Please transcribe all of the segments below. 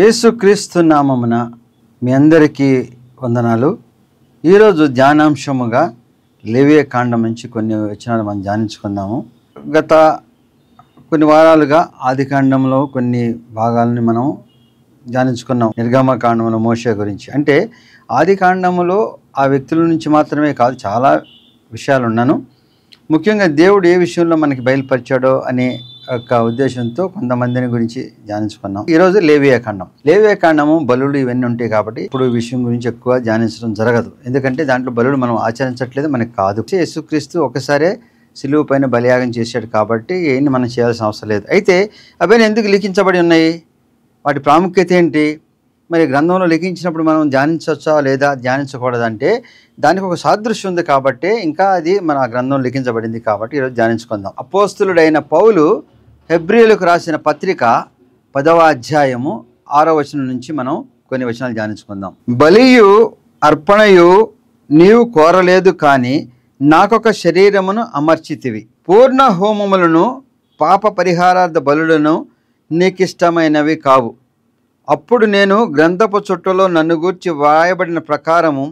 యేసుక్రీస్తు నామమున మీ అందరికీ వందనాలు. ఈరోజు ధ్యానాంశముగా లేవియ కాండం నుంచి కొన్ని వచనాలు మనం ధ్యానించుకుందాము. గత కొన్ని వారాలుగా ఆది కాండంలో కొన్ని భాగాలని మనం ధ్యానించుకున్నాం. నిర్గమ కాండంలో మోషే గురించి. అంటే ఆది కాండంలో ఆ వ్యక్తుల నుంచి మాత్రమే కాదు, చాలా విషయాలు ఉన్నాను. ముఖ్యంగా దేవుడు ఏ విషయంలో మనకి బయలుపరిచాడో అనే ఒక ఉద్దేశంతో కొంతమందిని గురించి ధ్యానించుకున్నాం. ఈరోజు లేవియ కాండము బలులు ఇవన్నీ ఉంటాయి కాబట్టి ఇప్పుడు ఈ విషయం గురించి ఎక్కువ ధ్యానించడం జరగదు. ఎందుకంటే దాంట్లో బలులు మనం ఆచరించట్లేదు, మనకి కాదు. యేసుక్రీస్తు ఒకసారే సిలువ పైన బలియాగం చేశాడు కాబట్టి ఏమి మనం చేయాల్సిన అవసరం లేదు. అయితే అవన్నీ ఎందుకు లిఖించబడి ఉన్నాయి, వాటి ప్రాముఖ్యత ఏంటి, మరి గ్రంథంలో లిఖించినప్పుడు మనం ధ్యానించవచ్చా లేదా ధ్యానించకూడదంటే దానికి ఒక సాదృశ్యం ఉంది కాబట్టి ఇంకా అది మన గ్రంథంలో లిఖించబడింది కాబట్టి ఈరోజు ధ్యానించుకుందాం. అపోస్తులుడైన పౌలు హెబ్రీయులకు రాసిన పత్రిక 10వ అధ్యాయము 6వ వచనం నుంచి మనం కొన్ని వచనాలు ధ్యానించుకుందాం. బలియు అర్పణయు నీవు కోరలేదు, కానీ నాకొక శరీరమును అమర్చితివి. పూర్ణ హోమములను పాప పరిహారార్థ బలులను నీకిష్టమైనవి కావు. అప్పుడు నేను గ్రంథపు చుట్టలో నన్ను గూర్చి వ్రాయబడిన ప్రకారము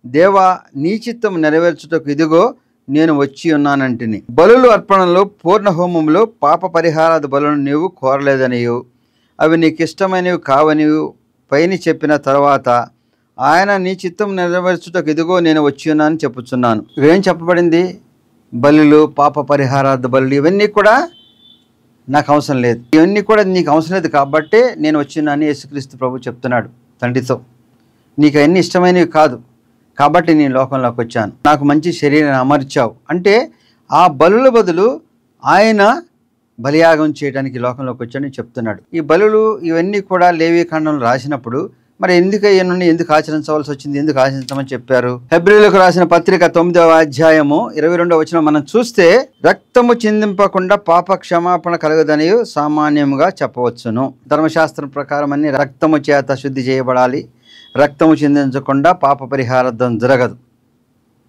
దేవా నీ చిత్తము నెరవేర్చుటకు ఇదిగో నేను వచ్చి ఉన్నానంటిని. బలులు అర్పణలో పూర్ణ హోమములో పాప పరిహారాది బలులను నీవు కోరలేదనియు అవి నీకు ఇష్టమైనవి కావనియు పైన చెప్పిన తర్వాత ఆయన నీ చిత్తం నెరవేర్చుటకు ఇదిగో నేను వచ్చి ఉన్నానని చెప్పుచున్నాను. ఇవేం చెప్పబడింది? బలులు, పాప పరిహారార్థ బలులు ఇవన్నీ కూడా నాకు అవసరం లేదు, ఇవన్నీ కూడా నీకు అవసరం లేదు కాబట్టే నేను వచ్చినానని యేసుక్రీస్తు ప్రభు చెప్తున్నాడు తండ్రితో. నీకు అన్నీ ఇష్టమైనవి కాదు కాబట్టి నేను లోకంలోకి వచ్చాను, నాకు మంచి శరీరాన్ని అమర్చావు అంటే ఆ బలుల బదులు ఆయన బలియాగం చేయడానికి లోకంలోకి వచ్చాడని చెప్తున్నాడు. ఈ బలులు ఇవన్నీ కూడా లేవి కాండంలో రాసినప్పుడు మరి ఎందుకు ఆచరించవలసి వచ్చింది, ఎందుకు ఆచరించమని చెప్పారు? హెబ్రీయులకు రాసిన పత్రిక 9వ అధ్యాయము 22వ వచనం మనం చూస్తే, రక్తము చిందింపకుండా పాప క్షమాపణ కలగదని సామాన్యముగా చెప్పవచ్చును. ధర్మశాస్త్రం ప్రకారం అన్ని రక్తము చేత శుద్ధి చేయబడాలి, రక్తము చిందించకుండా పాప పరిహారార్థం జరగదు.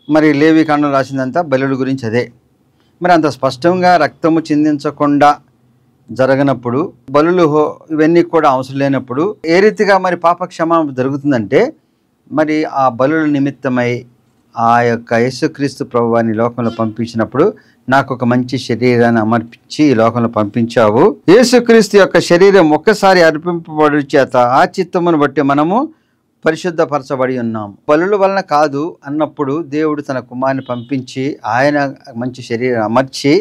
మరి లేవి కాండం రాసిందంతా బలుల గురించి అదే. మరి అంత స్పష్టంగా రక్తము చిందించకుండా జరగనప్పుడు, బలులు ఇవన్నీ కూడా అవసరం లేనప్పుడు ఏ రీతిగా మరి పాప క్షమాపణ జరుగుతుందంటే, మరి ఆ బలుల నిమిత్తమై ఆ యొక్క యేసుక్రీస్తు ప్రభువాన్ని లోకంలో పంపించినప్పుడు నాకు ఒక మంచి శరీరాన్ని అమర్పించి ఈ లోకంలో పంపించావు. యేసుక్రీస్తు యొక్క శరీరం ఒక్కసారి అర్పింపబడు చేత ఆ చిత్తమును బట్టి మనము పరిశుద్ధపరచబడి ఉన్నాము. బలుల వలన కాదు అన్నప్పుడు దేవుడు తన కుమారుని పంపించి ఆయన మంచి శరీరం అమర్చి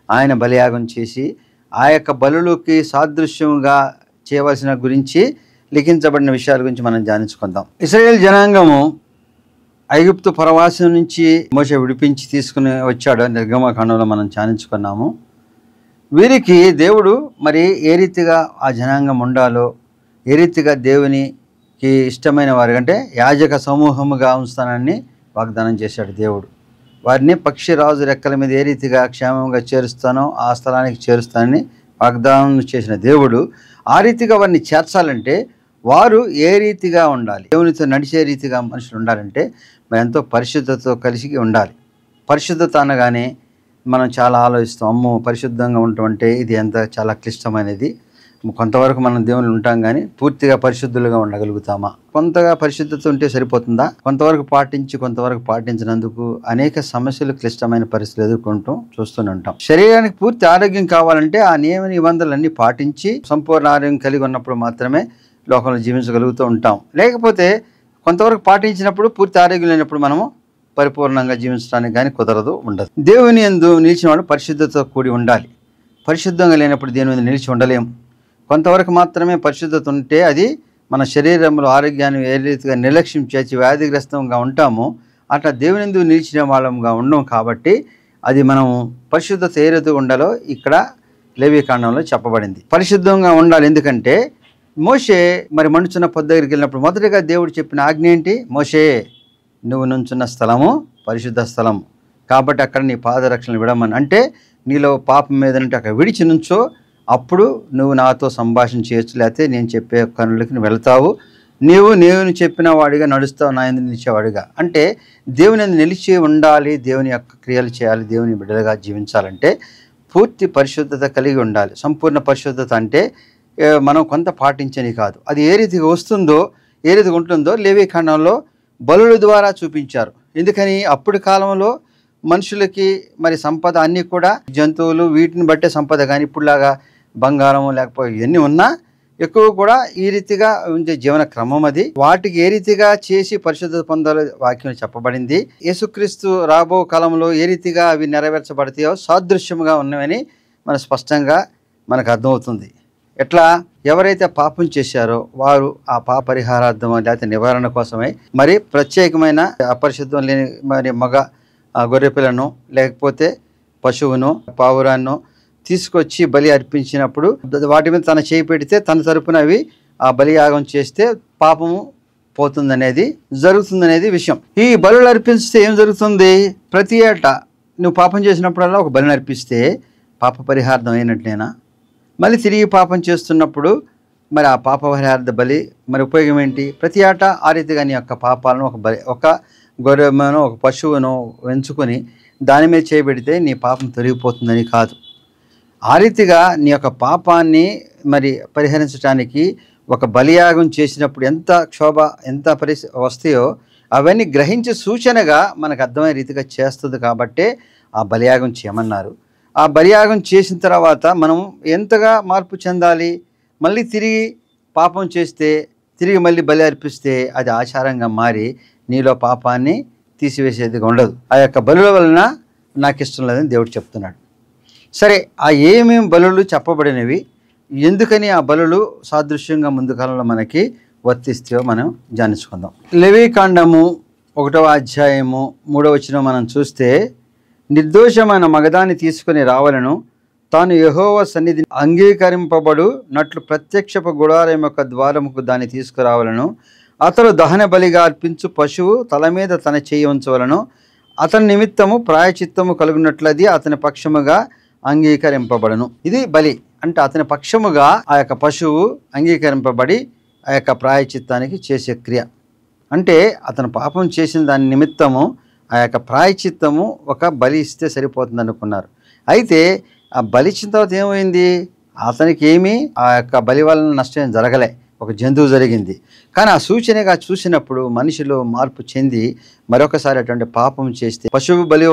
ఆయన బలియాగం చేసి ఆ యొక్క బలులకి సాదృశ్యంగా చేయవలసిన గురించి లిఖించబడిన విషయాల గురించి మనం ధ్యానించుకుందాం. ఇశ్రాయేల్ జనాంగము ఐగుప్తు పరవాసం నుంచి మోషే విడిపించి తీసుకుని వచ్చాడు. నిర్గమకాండంలో మనం ధ్యానించుకున్నాము. వీరికి దేవుడు మరి ఏ రీతిగా ఆ జనాంగం ఉండాలో, ఏ రీతిగా దేవునికి ఇష్టమైన వారు అంటే యాజక సమూహముగా ఉంచుతానని వాగ్దానం చేశాడు దేవుడు. వారిని పక్షిరాజు రెక్కల మీద ఏ రీతిగా క్షేమంగా చేరుస్తానో ఆ స్థలానికి చేరుస్తానని వాగ్దానం చేసిన దేవుడు ఆ రీతిగా వారిని చేర్చాలంటే వారు ఏ రీతిగా ఉండాలి, దేవునితో నడిచే రీతిగా మనుషులు ఉండాలంటే మరి ఎంతో పరిశుద్ధతతో కలిసి ఉండాలి. పరిశుద్ధత అనగానే మనం చాలా ఆలోచిస్తాం, అమ్మో పరిశుద్ధంగా ఉండటం అంటే ఇది చాలా క్లిష్టమైనది. కొంతవరకు మనం దేవుళ్ళు ఉంటాం కానీ పూర్తిగా పరిశుద్ధులుగా ఉండగలుగుతామా? కొంతగా పరిశుద్ధత ఉంటే సరిపోతుందా? కొంతవరకు పాటించి కొంతవరకు పాటించినందుకు అనేక సమస్యలు, క్లిష్టమైన పరిస్థితులు ఎదుర్కొంటూ చూస్తూనే ఉంటాం. శరీరానికి పూర్తి ఆరోగ్యం కావాలంటే ఆ నియమ నిబంధనలన్నీ పాటించి సంపూర్ణ ఆరోగ్యం కలిగి ఉన్నప్పుడు మాత్రమే లోకంలో జీవించగలుగుతూ ఉంటాం. లేకపోతే కొంతవరకు పాటించినప్పుడు పూర్తి ఆరోగ్యం లేనప్పుడు మనము పరిపూర్ణంగా జీవించడానికి కానీ కుదరదు, ఉండదు. దేవుని యందు నిలిచిన వాడు పరిశుద్ధతతో కూడి ఉండాలి. పరిశుద్ధంగా లేనప్పుడు దేవుని మీద నిలిచి ఉండలేము. కొంతవరకు మాత్రమే పరిశుద్ధత ఉంటే అది మన శరీరంలో ఆరోగ్యాన్ని ఏ రీతిగా నిర్లక్ష్యం చేసి వ్యాధిగ్రస్తంగా ఉంటామో అట్లా దేవుని యందు నిలిచిన వాళ్ళంగా ఉండం. కాబట్టి అది మనం పరిశుద్ధత ఏ రీతిగా ఉండాలో ఇక్కడ లేవి కాండంలో చెప్పబడింది. పరిశుద్ధంగా ఉండాలి. ఎందుకంటే మోషే మరి మండుచున్న పొద్దు దగ్గరికి వెళ్ళినప్పుడు మొదటిగా దేవుడు చెప్పిన ఆజ్ఞ ఏంటి? మోషే నువ్వు నుంచున్న స్థలము పరిశుద్ధ స్థలము కాబట్టి అక్కడ నీ పాదరక్షణ విడమని, అంటే నీలో పాపం మీద అక్కడ విడిచి నుంచో అప్పుడు నువ్వు నాతో సంభాషణ చేయొచ్చు, లేకపోతే నేను చెప్పే కనులకి నువ్వు వెళ్తావు, నేను చెప్పిన వాడిగా నడుస్తావు, నా యందు నిలిచేవాడిగా. అంటే దేవుని యందు నిలిచి ఉండాలి, దేవుని యొక్క క్రియలు చేయాలి, దేవుని బిడ్డలుగా జీవించాలంటే పూర్తి పరిశుద్ధత కలిగి ఉండాలి. సంపూర్ణ పరిశుద్ధత అంటే మనం కొంత పాటించని కాదు. అది ఏ రీతిగా వస్తుందో, ఏ రీతిగా ఉంటుందో లేవీకాండంలో బలుల ద్వారా చూపించారు. ఎందుకని అప్పటి కాలంలో మనుషులకి మరి సంపద అన్నీ కూడా జంతువులు వీటిని బట్టే సంపద, కానీ ఇప్పుడులాగా బంగారం లేకపోతే ఇవన్నీ ఉన్నా ఎక్కువ కూడా ఈ రీతిగా ఉండే జీవన క్రమం అది. వాటికి ఏ రీతిగా చేసి పరిశుద్ధత పొందాలో వాక్యం చెప్పబడింది. యేసుక్రీస్తు రాబో కాలంలో ఏ రీతిగా అవి నెరవేర్చబడతాయో సాదృశ్యముగా ఉన్నవని మన స్పష్టంగా మనకు అర్థమవుతుంది. ఎట్లా ఎవరైతే పాపం చేశారో వారు ఆ పాప పరిహారార్థం లేకపోతే నివారణ కోసమై మరి ప్రత్యేకమైన అపరిశుద్ధం లేని మరి మగ గొర్రెపిల్లను లేకపోతే పశువును పావురాన్ని తీసుకొచ్చి బలి అర్పించినప్పుడు వాటి మీద తన చేయి పెడితే తన తరపున అవి ఆ బలియాగం చేస్తే పాపము పోతుందనేది జరుగుతుందనేది విషయం. ఈ బలులు అర్పిస్తే ఏం జరుగుతుంది? ప్రతి ఏటా నువ్వు పాపం చేసినప్పుడల్లా ఒక బలిని అర్పిస్తే పాప పరిహార్థం అయినట్లేనా? మళ్ళీ తిరిగి పాపం చేస్తున్నప్పుడు మరి ఆ పాప పరిహార్థ బలి మరి ఉపయోగం ఏంటి? ప్రతి ఏటా ఆ రీతిగా నీ యొక్క పాపాలను ఒక గొర్రెను ఒక పశువును ఎంచుకొని దాని మీద చేయబెడితే నీ పాపం తొలగిపోతుందని కాదు. ఆ రీతిగా నీ యొక్క పాపాన్ని మరి పరిహరించడానికి ఒక బలియాగం చేసినప్పుడు ఎంత క్షోభ ఎంత వస్తాయో అవన్నీ గ్రహించే సూచనగా మనకు అర్థమయ్యే రీతిగా చేస్తుంది. కాబట్టే ఆ బలియాగం చేయమన్నారు. ఆ బలియాగం చేసిన తర్వాత మనం ఎంతగా మార్పు చెందాలి? మళ్ళీ తిరిగి పాపం చేస్తే తిరిగి మళ్ళీ బలి అర్పిస్తే అది ఆచారంగా మారి నీలో పాపాన్ని తీసివేసేదిగా ఉండదు. ఆ యొక్క బలుల వలన నాకు ఇష్టం లేదని దేవుడు చెప్తున్నాడు. సరే, ఆ ఏమేమి బలులు చెప్పబడినవి, ఎందుకని ఆ బలులు సాదృశ్యంగా ముందు కాలంలో మనకి వర్తిస్తాయో మనం ధ్యానించుకుందాం. లేవీకాండము 1వ అధ్యాయము 3వ వచనం మనం చూస్తే, నిర్దోషమైన మగదాన్ని తీసుకుని రావాలను, తాను యెహోవా సన్నిధిని అంగీకరింపబడునట్లు ప్రత్యక్షపు గుడారం యొక్క ద్వారముకు దాన్ని తీసుకురావాలను. అతడు దహన బలిగా అర్పించు పశువు తల మీద తన చేయి ఉంచవలను. అతని నిమిత్తము ప్రాయచిత్తము కలుగునట్లది అతని పక్షముగా అంగీకరింపబడను. ఇది బలి అంటే అతని పక్షముగా ఆ యొక్క పశువు అంగీకరింపబడి ఆ యొక్క ప్రాయచిత్తానికి చేసే క్రియ. అంటే అతను పాపం చేసిన దాని నిమిత్తము ఆ యొక్క ప్రాయచిత్తము ఒక బలి ఇస్తే సరిపోతుంది అనుకున్నారు. అయితే ఆ బలి ఇచ్చిన తర్వాత ఏమైంది? అతనికి ఏమీ ఆ యొక్క బలి వలన నష్టం జరగలే, ఒక జంతువు జరిగింది. కానీ ఆ సూచనగా చూసినప్పుడు మనిషిలో మార్పు చెంది మరొకసారి అటువంటి పాపం చేస్తే పశువు బలి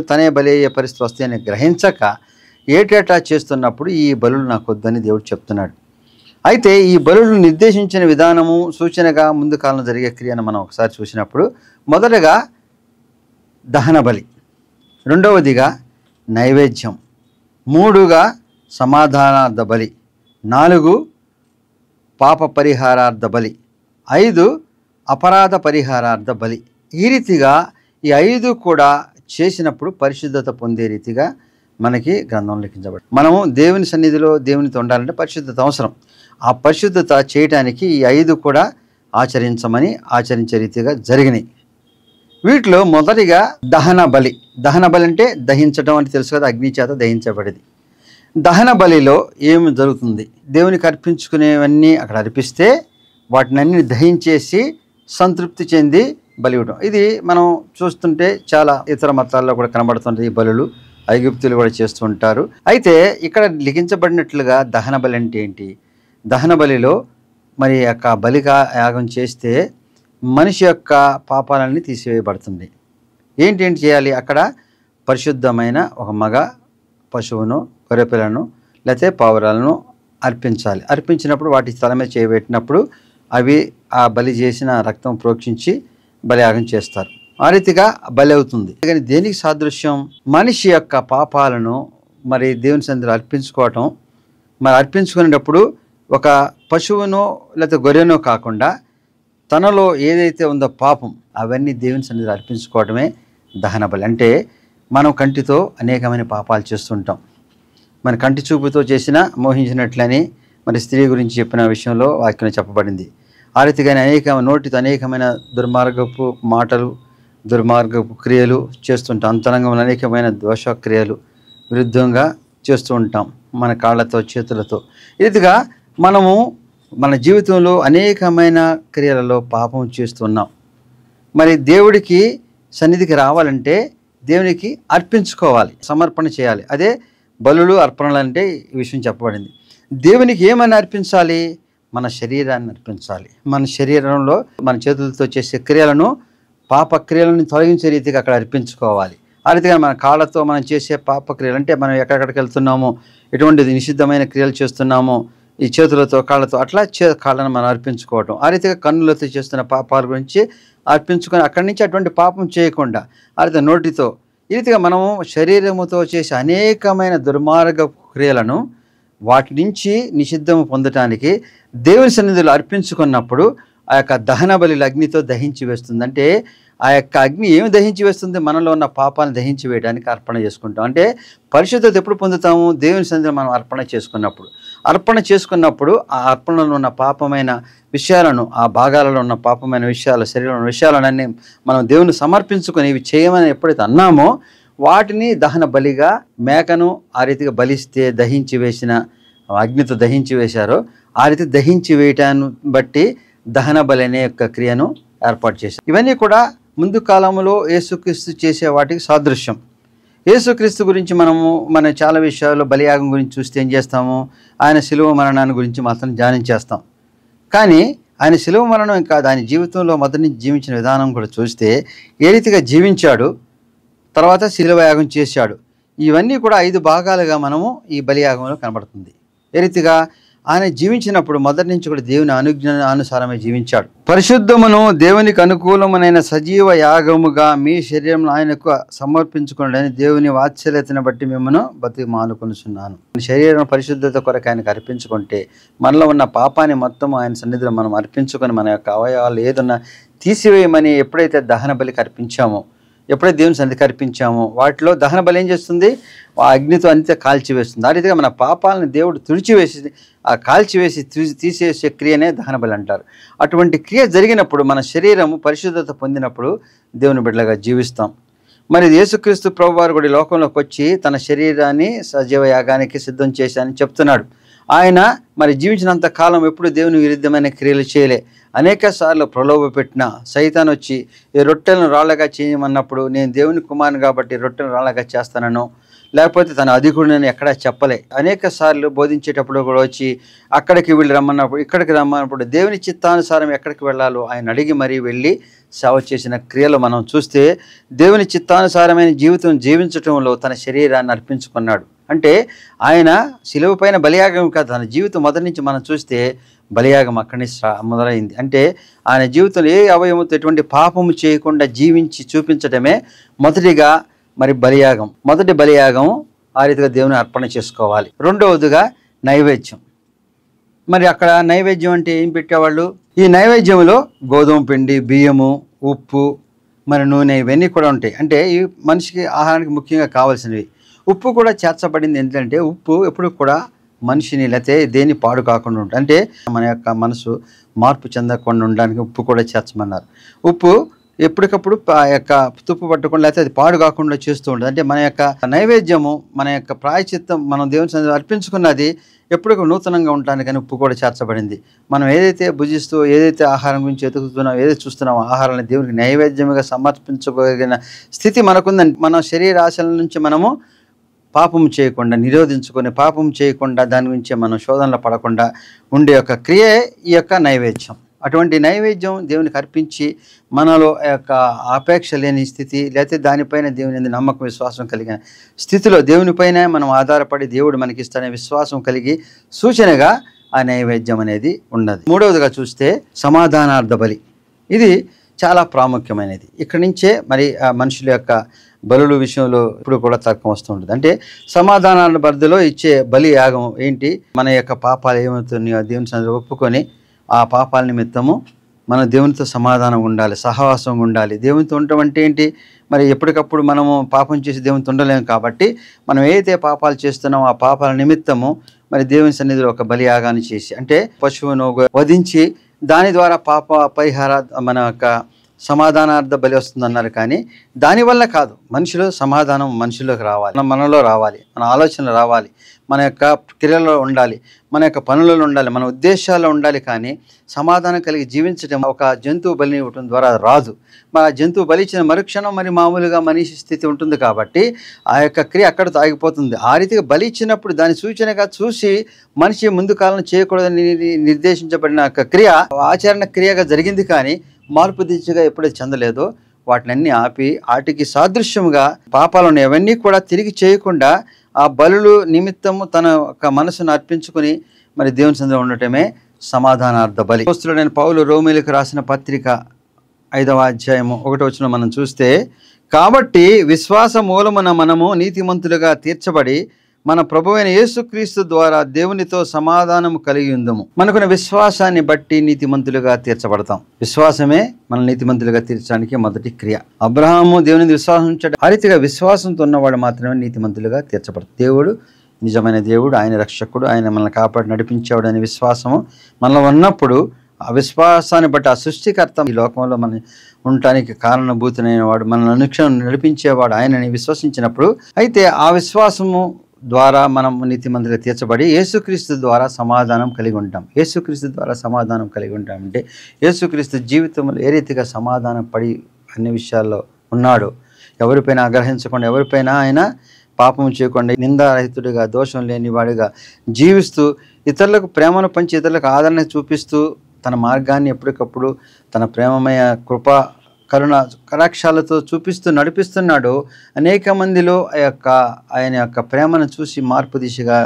తనే బలి అయ్యే పరిస్థితి వస్తాయని గ్రహించక ఏటేటా చేస్తున్నప్పుడు ఈ బలులు నాకు వద్దని దేవుడు చెప్తున్నాడు. అయితే ఈ బలులు నిర్దేశించిన విధానము సూచనగా ముందు కాలంలో జరిగే క్రియను మనం ఒకసారి చూసినప్పుడు, మొదటగా దహన బలి, రెండవదిగా నైవేద్యం, 3గా సమాధానార్థ బలి, 4 పాప పరిహారార్థ బలి, 5 అపరాధ పరిహారార్థ బలి. ఈ రీతిగా ఈ 5 కూడా చేసినప్పుడు పరిశుద్ధత పొందే రీతిగా మనకి గ్రంథం లిఖించబడి, మనము దేవుని సన్నిధిలో దేవునితో ఉండాలంటే పరిశుద్ధత అవసరం. ఆ పరిశుద్ధత చేయటానికి ఈ 5 కూడా ఆచరించే రీతిగా జరిగినాయి. వీటిలో మొదటిగా దహన బలి. దహన బలి అంటే దహించడం అని తెలుసు కదా, అగ్ని చేత దహించబడేది. దహన బలిలో ఏమి జరుగుతుంది? దేవునికి అర్పించుకునేవన్నీ అక్కడ అర్పిస్తే వాటిని అన్ని దహించేసి సంతృప్తి చెంది బలి ఇవ్వడం. ఇది మనం చూస్తుంటే చాలా ఇతర మతాల్లో కూడా కనబడుతుంది. ఈ బలులు ఐగుప్తులు కూడా చేస్తూ ఉంటారు. అయితే ఇక్కడ లిఖించబడినట్లుగా దహన బలి అంటే ఏంటి? దహన బలిలో మరి యొక్క బలిగా యాగం చేస్తే మనిషి యొక్క పాపాలన్నీ తీసివేయబడుతుంది. ఏంటి చేయాలి? అక్కడ పరిశుద్ధమైన ఒక మగ పశువును, గొర్రెపిల్లను లేకపోతే పావురాలను అర్పించాలి. అర్పించినప్పుడు వాటి తల మీద చేయబెట్టినప్పుడు అవి ఆ బలి చేసిన రక్తం ప్రోక్షించి బలియాగం చేస్తారు. ఆ రీతిగా బలి అవుతుంది. కానీ దేనికి సాదృశ్యం? మనిషి యొక్క పాపాలను మరి దేవుని సన్నిధిలో అర్పించుకోవటం. మరి అర్పించుకునేటప్పుడు ఒక పశువునో లేకపోతే గొర్రెనో కాకుండా తనలో ఏదైతే ఉందో పాపం అవన్నీ దేవుని సన్నిధిలో అర్పించుకోవడమే దహన బలి. అంటే మనం కంటితో అనేకమైన పాపాలు చేస్తుంటాం. మన కంటి చూపుతో చేసిన మోహించినట్లని మరి స్త్రీ గురించి చెప్పిన విషయంలో వాక్యం చెప్పబడింది. ఆ రీతిగానే నోటితో అనేకమైన దుర్మార్గపు మాటలు, దుర్మార్గపు క్రియలు చేస్తుంటాం. అంతరంగంలో అనేకమైన దోషక్రియలు విరుద్ధంగా చేస్తూ ఉంటాం మన కాళ్ళతో, చేతులతో. ఇదిగా మనము మన జీవితంలో అనేకమైన క్రియలలో పాపం చేస్తున్నాం. మరి దేవుడికి సన్నిధికి రావాలంటే దేవునికి అర్పించుకోవాలి, సమర్పణ చేయాలి. అదే బలులు, అర్పణలు అంటే ఈ విషయం చెప్పబడింది. దేవునికి ఏమని అర్పించాలి? మన శరీరాన్ని అర్పించాలి. మన శరీరంలో మన చేతులతో చేసే క్రియలను, పాప క్రియలను తొలగించే రీతిగా అక్కడ అర్పించుకోవాలి. ఆ రీతిగా మన కాళ్ళతో మనం చేసే పాప క్రియలు, అంటే మనం ఎక్కడికి వెళ్తున్నామో, ఎటువంటి నిషిద్ధమైన క్రియలు చేస్తున్నామో ఈ చేతులతో కాళ్ళతో, అట్లా కాళ్ళను మనం అర్పించుకోవటం. ఆ రీతిగా కన్నులతో చేస్తున్న పాపాల గురించి అర్పించుకొని అక్కడి నుంచి అటువంటి పాపం చేయకుండా, ఆ రీతిగా నోటితో, ఈ రీతిగా మనము శరీరముతో చేసే అనేకమైన దుర్మార్గ క్రియలను వాటి నుంచి నిషిద్ధము పొందటానికి దేవుని సన్నిధిలో అర్పించుకున్నప్పుడు ఆ యొక్క దహన బలి అగ్నితో దహించి వేస్తుంది. అంటే ఆ యొక్క అగ్ని ఏమి దహించి వేస్తుంది? మనలో ఉన్న పాపాలను దహించి వేయడానికి అర్పణ చేసుకుంటాం. అంటే పరిశుద్ధత ఎప్పుడు పొందుతాము? దేవుని సన్నిధిలో మనం అర్పణ చేసుకున్నప్పుడు ఆ అర్పణలో ఉన్న పాపమైన విషయాలను, ఆ భాగాలలో ఉన్న పాపమైన విషయాలు, శరీరంలో ఉన్న విషయాలన్నీ మనం దేవుని సమర్పించుకొని ఇవి చేయమని ఎప్పుడైతే అన్నామో, వాటిని దహన బలిగా మేకను ఆ రీతిగా బలిస్తే దహించి వేసిన, అగ్నితో దహించి వేశారో ఆ రీతి దహించి వేయటాన్ని బట్టి దహన బలి అనే యొక్క క్రియను ఏర్పాటు చేశారు. ఇవన్నీ కూడా ముందు కాలంలో యేసుక్రీస్తు చేసే వాటికి సాదృశ్యం. యేసుక్రీస్తు గురించి మన చాలా విషయాల్లో బలియాగం గురించి చూస్తే ఏం చేస్తాము? ఆయన శిలువ మరణాన్ని గురించి మాత్రం ధ్యానించేస్తాం. కానీ ఆయన శిలువ మరణం కాదు, ఆయన జీవితంలో మొదటి నుంచి జీవించిన విధానం కూడా చూస్తే ఏ రీతిగా జీవించాడు, తర్వాత శిలువ యాగం చేశాడు. ఇవన్నీ కూడా 5 భాగాలుగా మనము ఈ బలియాగంలో కనబడుతుంది. ఏ రీతిగా ఆయన జీవించినప్పుడు మొదటి నుంచి కూడా దేవుని అనుజ్ఞ అనుసారమే జీవించాడు. పరిశుద్ధమును దేవునికి అనుకూలమైన సజీవ యాగముగా మీ శరీరంలో ఆయనకు సమర్పించుకోండి, దేవుని వాత్సల్యతను బట్టి మిమ్మల్ని బతిమాలుకొనుచున్నాను. శరీరం పరిశుద్ధత కొరకు ఆయనకు అర్పించుకుంటే, మనలో ఉన్న పాపాన్ని మొత్తం ఆయన సన్నిధిలో మనం అర్పించుకొని, మన యొక్క అవయవాలు ఏదన్నా తీసివేయమని ఎప్పుడైతే దహన బలికి అర్పించామో, ఎప్పుడైతే దేవుని సన్నిధికి అర్పించామో, వాటిలో దహన బలి ఏం చేస్తుంది? ఆ అగ్నితో అంతే కాల్చివేస్తుంది. ఆ రీతిగా మన పాపాలను దేవుడు తుడిచివేసి, ఆ కాల్చివేసి తీసేసే క్రియనే దహన బలి అంటారు. అటువంటి క్రియ జరిగినప్పుడు మన శరీరము పరిశుద్ధత పొందినప్పుడు దేవుని బిడ్డలుగా జీవిస్తాం. మరి యేసుక్రీస్తు ప్రభువారు కూడా లోకంలోకి వచ్చి తన శరీరాన్ని సజీవ యాగానికి సిద్ధం చేశానని చెప్తున్నాడు. ఆయన మరి జీవించినంత కాలం ఎప్పుడు దేవుని విరుద్ధమైన క్రియలు చేయలే. అనేక సార్లు ప్రలోభ పెట్టిన సైతాన్ వచ్చి ఈ రొట్టెలను రాళ్ళగా చేయమన్నప్పుడు, నేను దేవుని కుమారుని కాబట్టి రొట్టెలను రాళ్ళగా చేస్తానను, లేకపోతే తన అధికుడిని ఎక్కడా చెప్పలే. అనేక సార్లు బోధించేటప్పుడు కూడా వచ్చి అక్కడికి వీళ్ళు రమ్మన్నప్పుడు, ఇక్కడికి రమ్మన్నప్పుడు దేవుని చిత్తానుసారం ఎక్కడికి వెళ్ళాలో ఆయన అడిగి మరీ వెళ్ళి సేవ చేసిన క్రియలు మనం చూస్తే, దేవుని చిత్తానుసారమైన జీవితం జీవించటంలో తన శరీరాన్ని అర్పించుకున్నాడు. అంటే ఆయన శిలువ పైన బలియాగం కాదు, తన జీవితం మొదటి నుంచి మనం చూస్తే బలియాగం అక్కడి నుంచి మొదలైంది. అంటే ఆయన జీవితంలో ఏ అవయవంతో ఎటువంటి పాపము చేయకుండా జీవించి చూపించడమే మొదటిగా మరి బలియాగం. మొదటి బలియాగం ఆ రీతిగా దేవుని అర్పణ చేసుకోవాలి. రెండవదిగా నైవేద్యం. మరి అక్కడ నైవేద్యం అంటే ఏం పెట్టేవాళ్ళు? ఈ నైవేద్యంలో గోధుమ పిండి, బియ్యము, ఉప్పు, మరి నూనె, ఇవన్నీ కూడా ఉంటాయి. అంటే ఈ మనిషికి ఆహారానికి ముఖ్యంగా కావాల్సినవి. ఉప్పు కూడా చేర్చబడింది. ఏంటంటే ఉప్పు ఎప్పుడు కూడా మనిషిని లేకపోతే దేన్ని పాడు కాకుండా ఉంటుంది. అంటే మన యొక్క మనసు మార్పు చెందకుండా ఉండడానికి ఉప్పు కూడా చేర్చమన్నారు. ఉప్పు ఎప్పటికప్పుడు ఆ యొక్క తుప్పు పట్టకుండా లేకపోతే అది పాడు కాకుండా చేస్తూ ఉంటుంది. అంటే మన యొక్క నైవేద్యము, మన యొక్క ప్రాయచిత్తం, మనం దేవుని సన్నిధిలో అర్పించుకున్నది ఎప్పుడు నూతనంగా ఉండటానికని ఉప్పు కూడా చేర్చబడింది. మనం ఏదైతే భుజిస్తూ, ఏదైతే ఆహారం గురించి ఎదుగుతున్నాం, ఏదైతే చూస్తున్నామో ఆహారాన్ని దేవునికి నైవేద్యముగా సమర్పించగలిగిన స్థితి మనకుందని, మన శరీర ఆశల నుంచి మనము పాపం చేయకుండా నిరోధించుకొని, పాపం చేయకుండా దాని గురించి మనం శోధనలో పడకుండా ఉండే యొక్క క్రియే ఈ యొక్క నైవేద్యం. అటువంటి నైవేద్యం దేవునికి అర్పించి మనలో యొక్క ఆపేక్ష లేని స్థితి, లేకపోతే దానిపైన దేవుని నమ్మకం, విశ్వాసం కలిగిన స్థితిలో దేవునిపైన మనం ఆధారపడి దేవుడు మనకి ఇస్తానే విశ్వాసం కలిగి సూచనగా ఆ నైవేద్యం అనేది ఉన్నది. మూడవదిగా చూస్తే సమాధానార్థ బలి. ఇది చాలా ప్రాముఖ్యమైనది. ఇక్కడి నుంచే మరి ఆ మనుషుల యొక్క బలుల విషయంలో ఇప్పుడు కూడా తర్కం వస్తూ ఉంటుంది. అంటే సమాధానాల బరిలో ఇచ్చే బలి యాగం ఏంటి? మన యొక్క పాపాలు ఏమవుతున్నాయో దేవుని సన్నిధిలో ఒప్పుకొని ఆ పాపాల నిమిత్తము మన దేవునితో సమాధానం ఉండాలి, సహవాసం ఉండాలి. దేవునితో ఉండటం అంటే ఏంటి? మరి ఎప్పటికప్పుడు మనము పాపం చేసి దేవునితో ఉండలేము కాబట్టి మనం ఏదైతే పాపాలు చేస్తున్నామో ఆ పాపాల నిమిత్తము మరి దేవుని సన్నిధిలో ఒక బలి యాగాన్ని చేసి, అంటే పశువును వధించి దాని ద్వారా పాప పరిహార మన యొక్క సమాధానార్థ బలి వస్తుందన్నారు. కానీ దానివల్ల కాదు, సమాధానం మనుషుల్లోకి రావాలి, మనలో రావాలి, మన ఆలోచనలు రావాలి, మన యొక్క క్రియల్లో ఉండాలి, మన యొక్క పనులలో ఉండాలి, మన ఉద్దేశాల్లో ఉండాలి. కానీ సమాధానం కలిగి జీవించడం ఒక జంతువు బలిని ఇవ్వటం ద్వారా రాదు. ఆ జంతువు బలి ఇచ్చిన మరుక్షణం మరి మామూలుగా మనిషి స్థితి ఉంటుంది కాబట్టి ఆ యొక్క క్రియ అక్కడితో ఆగిపోతుంది. ఆ రీతిగా బలి ఇచ్చినప్పుడు దాని సూచనగా చూసి మనిషి ముందు కాలం చేయకూడదని నిర్దేశించబడిన యొక్క క్రియ ఆచరణ క్రియగా జరిగింది. కానీ మార్పు దిశగా ఎప్పుడైతే చెందలేదో వాటిని ఆపి వాటికి సాదృశ్యముగా పాపాలను అవన్నీ కూడా తిరిగి చేయకుండా ఆ బలులు నిమిత్తము తన యొక్క మనసును అర్పించుకుని మరి దేవుని సన్నిధిలో ఉండటమే సమాధానార్థ బలి. అపోస్తలుడైన పౌలు రోమీయులకు రాసిన పత్రిక 5వ అధ్యాయము 1వ వచనం మనం చూస్తే, కాబట్టి విశ్వాస మూలమున మనము నీతిమంతులుగా తీర్చబడి మన ప్రభువైన యేసుక్రీస్తు ద్వారా దేవునితో సమాధానము కలిగి ఉందము. మనకున్న విశ్వాసాన్ని బట్టి నీతిమంతులుగా తీర్చబడతాం. విశ్వాసమే మన నీతిమంతులుగా తీర్చడానికి మొదటి క్రియ. అబ్రహాము దేవుని విశ్వాసం ఉంచాడు. ఆ రీతిగా విశ్వాసంతో ఉన్నవాడు మాత్రమే నీతిమంతులుగా తీర్చబడతాడు. దేవుడు నిజమైన దేవుడు, ఆయన రక్షకుడు, ఆయన మనల్ని కాపాడి నడిపించేవాడు అనే విశ్వాసము మనలో ఉన్నప్పుడు ఆ విశ్వాసాన్ని బట్టి ఆ సృష్టికర్త ఈ లోకంలో మనం ఉండటానికి కారణభూతునైన వాడు, మనల్ని అనుక్షణం నడిపించేవాడు ఆయనని విశ్వసించినప్పుడు, అయితే ఆ విశ్వాసము ద్వారా మనం నీతిమంతులుగా తీర్చబడి యేసుక్రీస్తు ద్వారా సమాధానం కలిగి ఉంటాం. యేసుక్రీస్తు ద్వారా సమాధానం కలిగి ఉంటామంటే యేసుక్రీస్తు జీవితంలో ఏ రీతిగా సమాధానం పడి అన్ని విషయాల్లో ఉన్నాడు, ఎవరిపైనా ఆగ్రహించకుండా, ఎవరిపైనా ఆయన పాపం చేయకుండా, నిందారహితుడిగా, దోషం లేనివాడిగా జీవిస్తూ ఇతరులకు ప్రేమను పంచి ఇతరులకు ఆదరణ చూపిస్తూ తన మార్గాన్ని ఎప్పటికప్పుడు తన ప్రేమమయ కృప కరుణ కటాక్షాలతో చూపిస్తూ నడిపిస్తున్నాడు. అనేక మందిలో ఆయన యొక్క ప్రేమను చూసి మార్పు దిశగా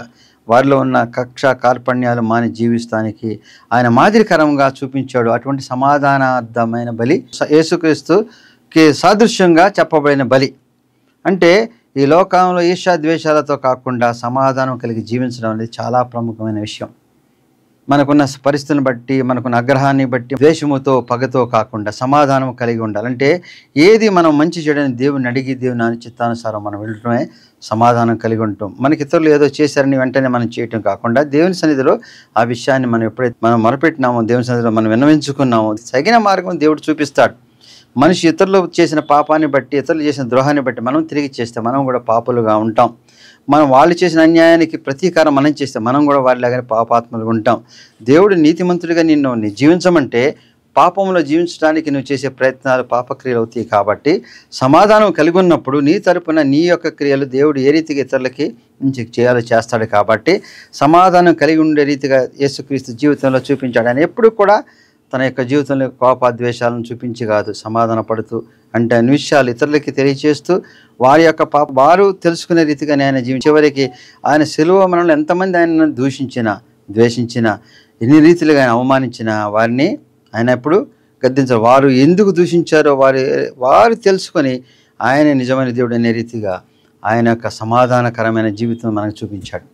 వారిలో ఉన్న కక్ష కార్పణ్యాలు మాని జీవిస్తానికి ఆయన మాదిరికరంగా చూపించాడు. అటువంటి సమాధానార్థమైన బలి యేసుక్రీస్తుకి సాదృశ్యంగా చెప్పబడిన బలి. అంటే ఈ లోకంలో ఈర్ష్య ద్వేషాలతో కాకుండా సమాధానం కలిగి జీవించడం అనేది చాలా ప్రముఖమైన విషయం. మనకున్న పరిస్థితిని బట్టి, మనకున్న ఆగ్రహాన్ని బట్టి ద్వేషముతో పగతో కాకుండా సమాధానం కలిగి ఉండాలంటే ఏది మనం మంచి చేయడానికి దేవుని అడిగి దేవుని చిత్తానుసారం మనం వెళ్ళటమే సమాధానం కలిగి ఉంటాం. మనకి ఇతరులు ఏదో చేశారని వెంటనే మనం చేయటం కాకుండా దేవుని సన్నిధిలో ఆ విషయాన్ని మనం ఎప్పుడైతే మనం మొరపెట్టినామో, దేవుని సన్నిధిలో మనం విన్నవించుకున్నామో తగిన మార్గం దేవుడు చూపిస్తాడు. మనిషి ఇతరులు చేసిన పాపాన్ని బట్టి, ఇతరులు చేసిన ద్రోహాన్ని బట్టి మనం తిరిగి చేస్తే మనం కూడా పాపులుగా ఉంటాం. మనం వాళ్ళు చేసిన అన్యాయానికి ప్రతీకారం మనం చేస్తే మనం కూడా వారిలాగానే పాపాత్మలుగా ఉంటాం. దేవుడు నీతిమంతుడిగా నిన్ను జీవించమంటే పాపంలో జీవించడానికి నువ్వు చేసే ప్రయత్నాలు పాపక్రియలు అవుతాయి. కాబట్టి సమాధానం కలిగి ఉన్నప్పుడు నీ తరపున నీ యొక్క క్రియలు దేవుడు ఏ రీతిగా ఇతరులకి చేయాలో చేస్తాడు. కాబట్టి సమాధానం కలిగి ఉండే రీతిగా యేసుక్రీస్తు జీవితంలో చూపించాడు. ఆయన ఎప్పుడు కూడా తన యొక్క జీవితంలో కోపాద్వేషాలను చూపించి కాదు, సమాధాన పడుతూ అంటే అన్ని విషయాలు ఇతరులకి తెలియజేస్తూ వారి యొక్క వారు తెలుసుకునే రీతిగానే ఆయన చివరికి ఆయన సిలువ మరణంలో ఎంతమంది ఆయనను దూషించినా, ద్వేషించినా, ఎన్ని రీతిలుగా ఆయన అవమానించినా వారిని ఆయన ఎప్పుడు గద్దించారు. వారు ఎందుకు దూషించారో వారు తెలుసుకొని ఆయన నిజమైన దేవుడు అనే రీతిగా ఆయన యొక్క సమాధానకరమైన జీవితం మనకు చూపించాడు.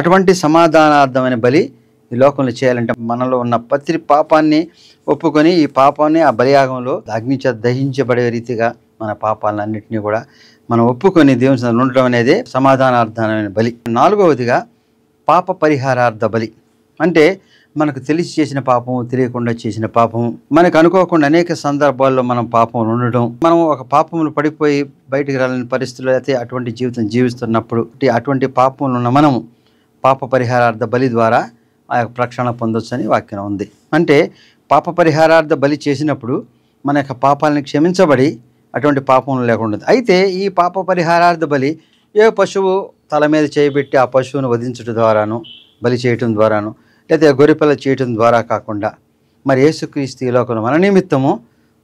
అటువంటి సమాధానార్థమైన బలి ఈ లోకంలో చేయాలంటే మనలో ఉన్న ప్రతి పాపాన్ని ఒప్పుకొని ఈ పాపాన్ని ఆ బలియాగంలో అగ్నిచేత దహించబడే రీతిగా మన పాపాలన్నింటినీ కూడా మనం ఒప్పుకొని దేవుని సన్నిధిలో ఉండటం అనేది సమాధానార్థమైన బలి. 4వదిగా పాప పరిహారార్థ బలి. అంటే మనకు తెలిసి చేసిన పాపము, తెలియకుండా చేసిన పాపము, మనకు అనుకోకుండా అనేక సందర్భాల్లో మనం పాపంలో ఉండటం, మనం ఒక పాపములు పడిపోయి బయటికి రాలేని పరిస్థితుల్లో అయితే అటువంటి జీవితం జీవిస్తున్నప్పుడు అటువంటి పాపంలో ఉన్న మనము పాప పరిహారార్థ బలి ద్వారా ఆ యొక్క రక్షణ పొందొచ్చు అని వాక్యం ఉంది. అంటే పాప పరిహారార్థ బలి చేసినప్పుడు మన యొక్క పాపాలను క్షమించబడి అటువంటి పాపం లేకుండా. అయితే ఈ పాప పరిహారార్థ బలి ఏ పశువు తల మీద చేయబెట్టి ఆ పశువును వధించడం ద్వారాను, బలి చేయటం ద్వారాను, లేదా గొర్రెపిల్ల చేయటం ద్వారా కాకుండా మరి యేసుక్రీస్తు ఈ లోకంలో మన నిమిత్తము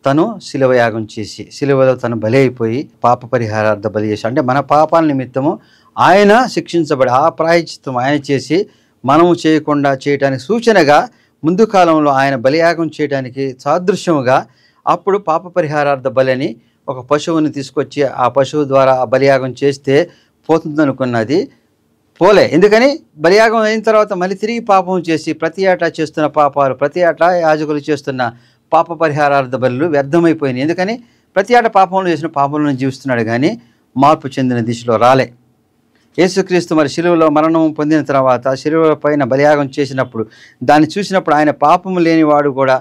తను శిలువ యాగం చేసి శిలువలో తను బలి అయిపోయి పాప పరిహారార్థ బలి చేసి, అంటే మన పాపాల నిమిత్తము ఆయన శిక్షించబడి ఆ ప్రాయశ్చిత్తం ఆయన చేసి మనము చేయకుండా చేయటానికి సూచనగా ముందు కాలంలో ఆయన బలియాగం చేయడానికి సాదృశ్యముగా అప్పుడు పాప పరిహారార్థ బలి అని ఒక పశువుని తీసుకొచ్చి ఆ పశువు ద్వారా ఆ బలియాగం చేస్తే పోతుందనుకున్నది పోలే. ఎందుకని బలియాగం అయిన తర్వాత మళ్ళీ తిరిగి పాపం చేసి ప్రతి ఏటా చేస్తున్న పాపాలు, ప్రతి ఏటా యాజకులు చేస్తున్న పాప పరిహారార్థ బలులు వ్యర్థమైపోయినాయి. ఎందుకని ప్రతి ఏటా పాపంలో చేసిన పాపంలో జీవిస్తున్నాడు కానీ మార్పు చెందిన దిశలో రాలే. యేసుక్రీస్తు మరి శిలువలో మరణం పొందిన తర్వాత శిలువ పైన బలియాగం చేసినప్పుడు దాన్ని చూసినప్పుడు ఆయన పాపము లేనివాడు కూడా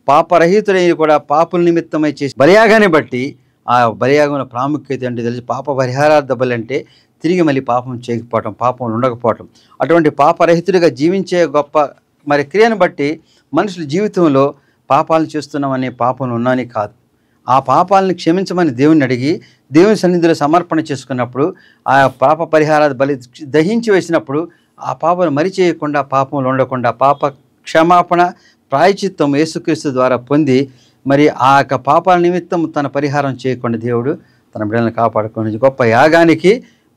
పాపరహితుడై కూడా పాపుల నిమిత్తమై చేసి బలియాగాన్ని బట్టి ఆ బలియాగంలో ప్రాముఖ్యత అంటే తెలిసి పాప పరిహారార్థ బలి అంటే తిరిగి మళ్ళీ పాపం చేయకపోవటం, పాపం ఉండకపోవటం. అటువంటి పాపరహితుడిగా జీవించే గొప్ప మరి క్రియను బట్టి మనుషుల జీవితంలో పాపాలను చేస్తున్నామని, పాపం ఉన్నాని కాదు, ఆ పాపాలను క్షమించమని దేవుని అడిగి దేవుని సన్నిధిలో సమర్పణ చేసుకున్నప్పుడు ఆ పాప పరిహారార్థ బలి దహించి వేసినప్పుడు ఆ పాపను మరి చేయకుండా, పాపంలో ఉండకుండా పాప క్షమాపణ ప్రాయచిత్తం యేసుక్రీస్తు ద్వారా పొంది మరి ఆ యొక్క పాపాల నిమిత్తం తన పరిహారం చేయకుండా దేవుడు తన బిడ్డలను కాపాడుకుని గొప్ప యాగానికి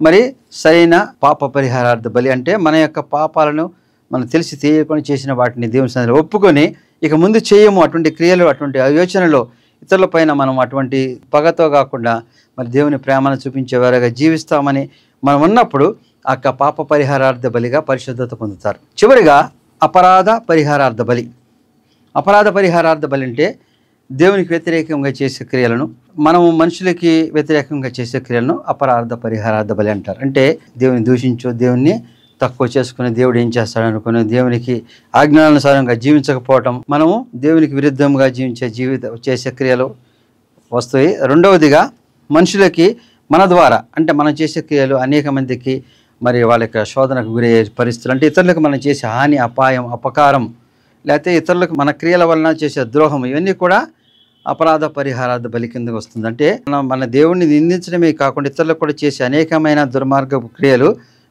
మరి సరైన పాప పరిహారార్థ బలి అంటే మన యొక్క పాపాలను మనం తెలిసి తెలియకుండా చేసిన వాటిని దేవుని సన్నిధిలో ఒప్పుకొని ఇక ముందు చేయము అటువంటి క్రియలు, అటువంటి యోచనలో ఇతరుల పైన మనం అటువంటి పగతో కాకుండా మరి దేవుని ప్రేమను చూపించేవారుగా జీవిస్తామని మనం ఉన్నప్పుడు ఆ యొక్క పాప పరిహారార్థ బలిగా పరిశుద్ధత పొందుతారు. చివరిగా అపరాధ పరిహారార్థ బలి. అపరాధ పరిహారార్థ బలి అంటే దేవునికి వ్యతిరేకంగా చేసే క్రియలను, మనము మనుషులకి వ్యతిరేకంగా చేసే క్రియలను అపరాధ పరిహారార్థ బలి అంటారు. అంటే దేవుని దూషించు, దేవుణ్ణి తక్కువ చేసుకుని దేవుడు ఏం చేస్తాడు అనుకుని దేవునికి ఆజ్ఞానుసారంగా జీవించకపోవటం, మనము దేవునికి విరుద్ధంగా చేసే క్రియలు వస్తాయి. రెండవదిగా మనుషులకి మన ద్వారా అంటే మనం చేసే క్రియలు అనేక మందికి మరి వాళ్ళ యొక్క శోధనకు గురయ్యే పరిస్థితులు, అంటే ఇతరులకు మనం చేసే హాని, అపాయం, అపకారం, లేకపోతే ఇతరులకు మన క్రియల వలన చేసే ద్రోహం, ఇవన్నీ కూడా అపరాధ పరిహారార్థ బలి కిందకు వస్తుంది. అంటే మన దేవుణ్ణి నిందించడమే కాకుండా ఇతరులకు కూడా చేసే అనేకమైన దుర్మార్గపు క్రియలు,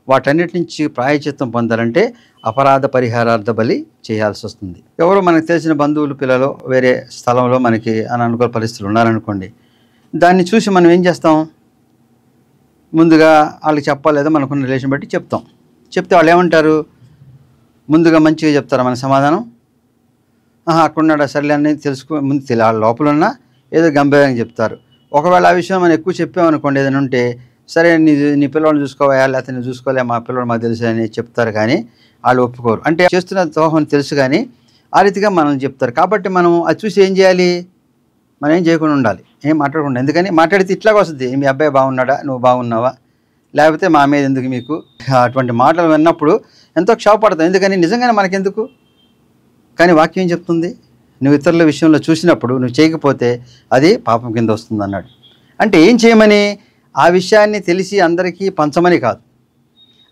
వాటన్నిటి నుంచి ప్రాయచిత్తం పొందాలంటే అపరాధ పరిహారార్థ బలి చేయాల్సి వస్తుంది. ఎవరో మనకు తెలిసిన బంధువులు, పిల్లలు వేరే స్థలంలో మనకి అననుకూల పరిస్థితులు ఉన్నారనుకోండి, దాన్ని చూసి మనం ఏం చేస్తాం, ముందుగా వాళ్ళకి చెప్పాలేదో మనకున్న రిలేషన్ బట్టి చెప్తే వాళ్ళు ఏమంటారు, ముందుగా మంచిగా చెప్తారా మన సమాధానం, అక్కడున్నాడు సర్లే అని ముందు వాళ్ళ లోపల ఉన్న ఏదో గంభీరంగా చెప్తారు. ఒకవేళ ఆ విషయం మనం ఎక్కువ చెప్పామనుకోండి, ఏదైనా ఉంటే సరే నీ పిల్లల్ని చూసుకోవా, లేకపోతే నేను చూసుకోలే, మా పిల్లలు మాకు తెలుసు అని చెప్తారు, కానీ వాళ్ళు ఒప్పుకోరు. అంటే చేస్తున్న దోహం తెలుసు కానీ ఆ రీతిగా మనం చెప్తారు. కాబట్టి మనం అది చూసి ఏం చేయాలి, మనం ఏం చేయకుండా ఉండాలి, ఏం మాట్లాడకుండా. ఎందుకని మాట్లాడితే ఇట్లాగా వస్తుంది, మీ అబ్బాయి బాగున్నాడా, నువ్వు బాగున్నావా, లేకపోతే మా మీద ఎందుకు మీకు, అటువంటి మాటలు విన్నప్పుడు ఎంతో క్షోభపడతాం. ఎందుకని నిజంగానే మనకెందుకు, కానీ వాక్యం ఏం చెప్తుంది, నువ్వు ఇతరుల విషయంలో చూసినప్పుడు నువ్వు చేయకపోతే అది పాపం కింద వస్తుంది అన్నాడు. అంటే ఏం చేయమని, ఆ విషయాన్ని తెలిసి అందరికీ పంచమని కాదు,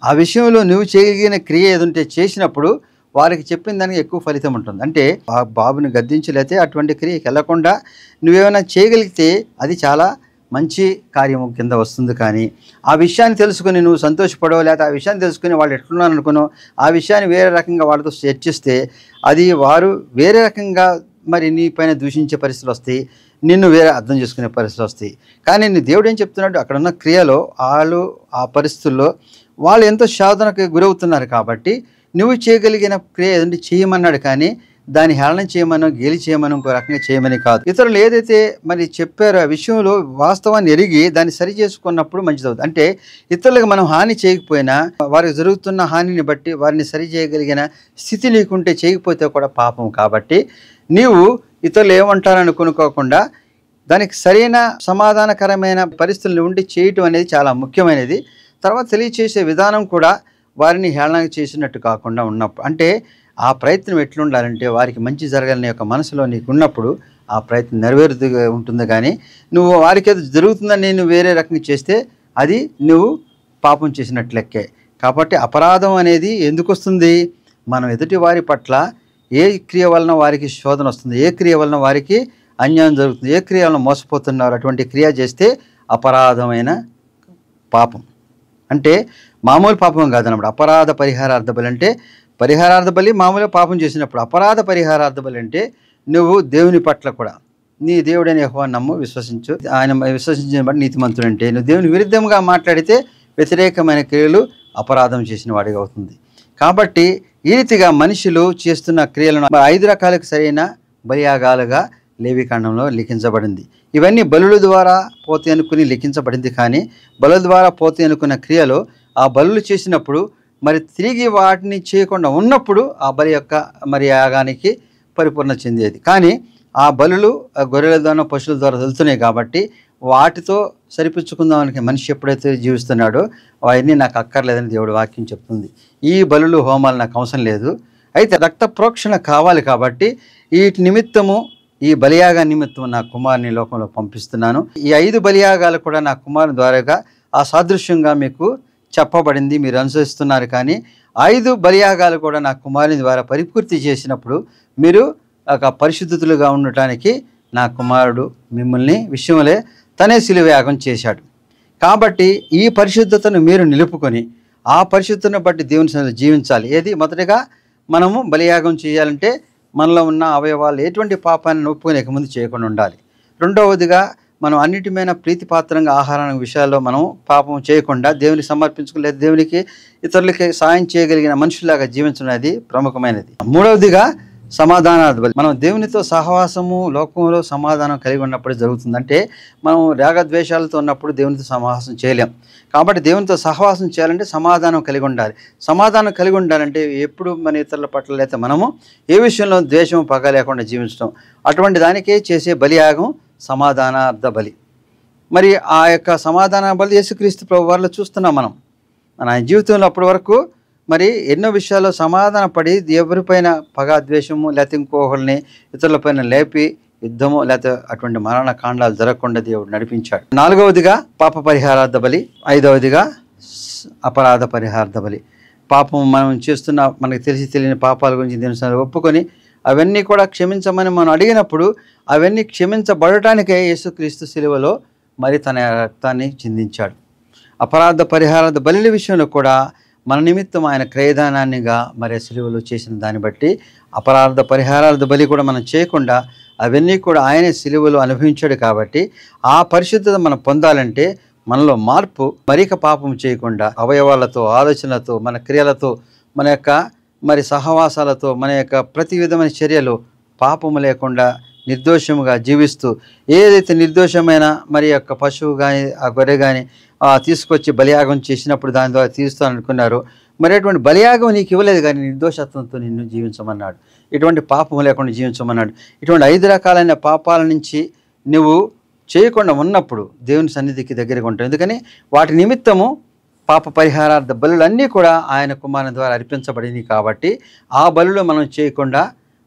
ఆ విషయంలో నువ్వు చేయగలిగిన క్రియ ఏదంటే చేసినప్పుడు వారికి చెప్పిన దానికి ఎక్కువ ఫలితం ఉంటుంది. అంటే ఆ బాబుని గద్దించలేతే అటువంటి క్రియకి వెళ్లకుండా నువ్వేమైనా చేయగలిగితే అది చాలా మంచి కార్యము కింద వస్తుంది. కానీ ఆ విషయాన్ని తెలుసుకుని నువ్వు సంతోషపడవు, లేకపోతే ఆ విషయాన్ని తెలుసుకుని వాళ్ళు ఎట్లున్నారు అనుకున్నావు, ఆ విషయాన్ని వేరే రకంగా వాళ్ళతో చర్చిస్తే అది వారు వేరే రకంగా మరి నీ పైన దూషించే పరిస్థితులు వస్తాయి, నిన్ను వేరే అర్థం చేసుకునే పరిస్థితులు వస్తాయి. కానీ నీ దేవుడు ఏం చెప్తున్నాడు, అక్కడ ఉన్న క్రియలో వాళ్ళు ఆ పరిస్థితుల్లో వాళ్ళు ఎంతో శోధనకు గురవుతున్నారు. కాబట్టి నువ్వు చేయగలిగిన క్రియ ఏదంటే చేయమన్నాడు, కానీ దాన్ని హేళన చేయమనో గేలి చేయమనో ఇంకో రకంగా చేయమని కాదు. ఇతరులు ఏదైతే మరి చెప్పారో ఆ విషయంలో వాస్తవాన్ని ఎరిగి దాన్ని సరి చేసుకున్నప్పుడు మంచిదవుతుంది. అంటే ఇతరులకు మనం హాని చేయకపోయినా వారికి జరుగుతున్న హానిని బట్టి వారిని సరి చేయగలిగిన స్థితి నీకుంటే చేయకపోతే కూడా పాపం. కాబట్టి నీవు ఇతరులు ఏమంటారని కొనుక్కోకుండా దానికి సరైన సమాధానకరమైన పరిస్థితులను ఉండి చేయటం అనేది చాలా ముఖ్యమైనది. తర్వాత తెలియచేసే విధానం కూడా వారిని హేళన చేసినట్టు కాకుండా ఉన్నప్పుడు, అంటే ఆ ప్రయత్నం ఎట్లుండాలంటే వారికి మంచి జరగాలని యొక్క మనసులో నీకు ఉన్నప్పుడు ఆ ప్రయత్నం నెరవేరుగా ఉంటుంది. కానీ నువ్వు వారికి ఏదో జరుగుతుందని నేను వేరే రకంగా చేస్తే అది నువ్వు పాపం చేసినట్లెక్కే. కాబట్టి అపరాధం అనేది ఎందుకు వస్తుంది, మనం ఎదుటి వారి పట్ల ఏ క్రియ వలన వారికి శోధన వస్తుంది, ఏ క్రియ వలన వారికి అన్యాయం జరుగుతుంది, ఏ క్రియ వలన మోసపోతున్నారు, అటువంటి క్రియ చేస్తే అపరాధమైన పాపం. అంటే మామూలు పాపం కాదన్నప్పుడు అపరాధ పరిహారార్థ బలి అంటే పరిహారార్థ బలి మామూలుగా పాపం చేసినప్పుడు, అపరాధ పరిహారార్థ బలి అంటే నువ్వు దేవుని పట్ల కూడా నీ దేవుడైన యెహోవాను నమ్ము, విశ్వసించు, ఆయన విశ్వసించిన బట్టి నీతిమంతుడు. అంటే నువ్వు దేవుని విరుద్ధంగా మాట్లాడితే వ్యతిరేకమైన క్రియలు అపరాధం చేసిన వాడిగా అవుతుంది. కాబట్టి ఈ రీతిగా మనుషులు చేస్తున్న క్రియలను 5 రకాలకు సరైన బలియాగాలుగా లేవికాండంలో లిఖించబడింది. ఇవన్నీ బలుల ద్వారా పోతే అనుకుని లిఖించబడింది. కానీ బలుల ద్వారా పోతే అనుకున్న క్రియలు ఆ బలులు చేసినప్పుడు మరి తిరిగి వాటిని చేయకుండా ఉన్నప్పుడు ఆ బలి యొక్క మరి యాగానికి పరిపూర్ణ చెందేది. కానీ ఆ బలులు గొర్రెల ద్వారా పశువుల ద్వారా వెళ్తున్నాయి కాబట్టి వాటితో సరిపుచ్చుకుందామని మనిషి ఎప్పుడైతే జీవిస్తున్నాడో అవన్నీ నాకు అక్కర్లేదని దేవుడు వాక్యం చెప్తుంది. ఈ బలులు హోమాలు నాకు అవసరం లేదు, అయితే రక్త ప్రోక్షణ కావాలి కాబట్టి వీటి నిమిత్తము, ఈ బలియాగ నిమిత్తం నా కుమారుని లోకంలో పంపిస్తున్నాను. ఈ 5 బలియాగాలు కూడా నా కుమారుని ద్వారాగా ఆ సాదృశ్యంగా మీకు చెప్పబడింది, మీరు అనుసరిస్తున్నారు. కానీ 5 బలియాగాలు కూడా నా కుమారుని ద్వారా పరిపూర్తి చేసినప్పుడు మీరు ఒక పరిశుద్ధులుగా ఉండటానికి నా కుమారుడు మిమ్మల్ని విషయంలో తనే శిలువ యాగం చేశాడు. కాబట్టి ఈ పరిశుద్ధతను మీరు నిలుపుకొని ఆ పరిశుద్ధతను బట్టి దేవుని సన్నిధిలో జీవించాలి. ఏది మొదటిగా మనము బలియాగం చేయాలంటే మనలో ఉన్న అవయవాలు ఎటువంటి పాపాన్ని ఒప్పుకునే ముందు చేయకుండా ఉండాలి. రెండవదిగా మనం అన్నిటిమైన ప్రీతిపాత్రంగా ఆహారం విషయాల్లో మనం పాపం చేయకుండా దేవునికి సమర్పించుకుని లేదా దేవునికి ఇతరులకి సాయం చేయగలిగిన మనుషులాగా జీవించడం అది ప్రముఖమైనది. మూడవదిగా సమాధానార్థ బలి. మనం దేవునితో సహవాసము లోకంలో సమాధానం కలిగి ఉన్నప్పుడు జరుగుతుందంటే మనం రాగద్వేషాలతో ఉన్నప్పుడు దేవునితో సహవాసం చేయలేం. కాబట్టి దేవునితో సహవాసం చేయాలంటే సమాధానం కలిగి ఉండాలి. సమాధానం కలిగి ఉండాలంటే ఎప్పుడు మన ఇతరుల పట్ల లేకపోతే మనము ఏ విషయంలో ద్వేషం పగ లేకుండా జీవించడం, అటువంటి దానికే చేసే బలియాగం సమాధానార్థ బలి. మరి ఆ యొక్క సమాధాన బలి యేసుక్రీస్తు ప్రభు వారిలో చూస్తున్నాం మనం. మన జీవితంలో అప్పటి వరకు మరి ఎన్నో విషయాల్లో సమాధాన పడి ఎవరిపైన పగ ద్వేషము లేకపోతే ఇంకొకరిని ఇతరులపైన లేపి యుద్ధము లేకపోతే అటువంటి మరణ కాండాలు జరగకుండా దేవుడు నడిపించాడు. 4వదిగా పాప పరిహారార్థ బలి. 5వదిగా అపరాధ పరిహారార్థ బలి. పాపం మనం చేస్తున్న మనకు తెలిసి తెలియని పాపాల గురించి దేవుని ఒప్పుకొని అవన్నీ కూడా క్షమించమని మనం అడిగినప్పుడు అవన్నీ క్షమించబడటానికే యేసుక్రీస్తు శిలువలో మరి తన రక్తాన్ని చిందించాడు. అపరాధ పరిహారార్థ బలి విషయంలో కూడా మన నిమిత్తం ఆయన క్రయదానాన్నిగా మరి శిలువలో చేసిన దాన్ని బట్టి అపరాధ పరిహారార్థ బలి కూడా మనం చేయకుండా అవన్నీ కూడా ఆయనే శిలువలో అనుభవించాడు. కాబట్టి ఆ పరిశుద్ధత మనం పొందాలంటే మనలో మార్పు, మరిక పాపం చేయకుండా అవయవాలతో, ఆలోచనలతో, మన క్రియలతో, మన యొక్క మరి సహవాసాలతో, మన యొక్క ప్రతి విధమైన చర్యలు పాపము లేకుండా నిర్దోషముగా జీవిస్తూ ఏదైతే నిర్దోషమైన మరి యొక్క పశువు కానీ ఆ గొర్రె కానీ తీసుకొచ్చి బలియాగం చేసినప్పుడు దాని ద్వారా తీరుస్తాను అనుకున్నారు. మరి అటువంటి బలియాగం నీకు ఇవ్వలేదు కానీ నిర్దోషత్వంతో నిన్ను జీవించమన్నాడు. ఇటువంటి పాపం లేకుండా జీవించమన్నాడు. ఇటువంటి 5 రకాలైన పాపాల నుంచి నువ్వు చేయకుండా ఉన్నప్పుడు దేవుని సన్నిధికి దగ్గరగా ఉంటావు. ఎందుకని వాటి నిమిత్తము పాప పరిహారార్థ బలులన్నీ కూడా ఆయన కుమారుని ద్వారా అర్పించబడింది. కాబట్టి ఆ బలులు మనం చేయకుండా,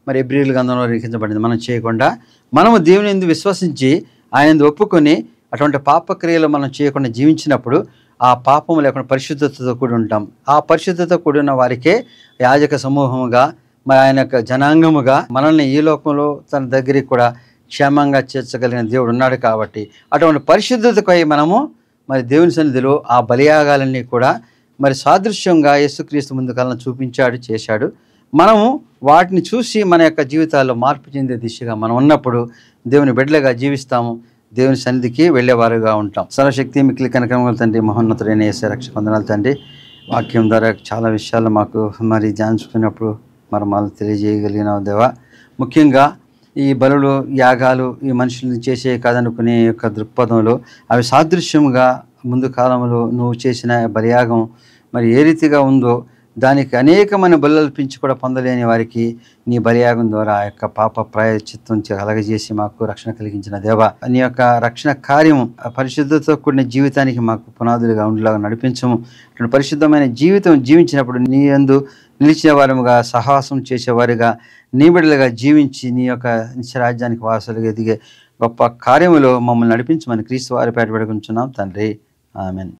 మరి హెబ్రీయుల గ్రంథంలో లిఖించబడింది, మనం చేయకుండా మనము దేవుని యందు విశ్వసించి ఆయన ఒప్పుకొని అటువంటి పాపక్రియలు మనం చేయకుండా జీవించినప్పుడు ఆ పాపము లేకుండా పరిశుద్ధతతో కూడి ఉంటాం. ఆ పరిశుద్ధత కూడిన వారికే యాజక సమూహముగా, మరి ఆయన యొక్క జనాంగముగా మనల్ని ఈ లోకంలో తన దగ్గరికి కూడా క్షేమంగా చేర్చగలిగిన దేవుడు ఉన్నాడు. కాబట్టి అటువంటి పరిశుద్ధతకై మనము మరి దేవుని సన్నిధిలో ఆ బలియాగాలన్నీ కూడా మరి సాదృశ్యంగా యేసుక్రీస్తు ముందు కాలం చూపించాడు, చేశాడు. మనము వాటిని చూసి మన యొక్క జీవితాల్లో మార్పు చెందే దిశగా మనం ఉన్నప్పుడు దేవుని బిడ్డలుగా జీవిస్తాము, దేవుని సన్నిధికి వెళ్ళేవారుగా ఉంటాం. సర్వశక్తి మిక్కిలి కనకరముల తండ్రి, మహోన్నతుడైన యేసయ్య రక్షక వందనాలు తండ్రి. వాక్యం ద్వారా చాలా విషయాలు మాకు మరి ధ్యానించుకున్నప్పుడు మర్మాలు తెలియజేయగలిగిన దేవా. ముఖ్యంగా ఈ బలులు, యాగాలు ఈ మనుషుల్ని చేసే కాదనుకునే యొక్క దృక్పథంలో అవి సాదృశ్యముగా ముందు కాలంలో నువ్వు చేసిన బలియాగం మరి ఏ రీతిగా ఉందో దానికి అనేకమైన బలులర్పించి కూడా పొందలేని వారికి నీ బలియాగం ద్వారా ఆ యొక్క పాప ప్రాయశ్చిత్తం కలగజేసి మాకు రక్షణ కలిగించిన దేవా. నీ యొక్క రక్షణ కార్యము పరిశుద్ధతో కూడిన జీవితానికి మాకు పునాదులుగా ఉండేలాగా నడిపించము. అటువంటి పరిశుద్ధమైన జీవితం జీవించినప్పుడు నీ యందు నిలిచిన వారముగా, సహవాసం చేసేవారుగా, నీ బిడ్డలుగా జీవించి నీ యొక్క నిత్యరాజ్యానికి వారసులుగా ఎదిగే గొప్ప కార్యములో మమ్మల్ని నడిపించమని క్రీస్తు వారి పేట పెట్టుకుంటున్నాం తండ్రి. ఆమెన్.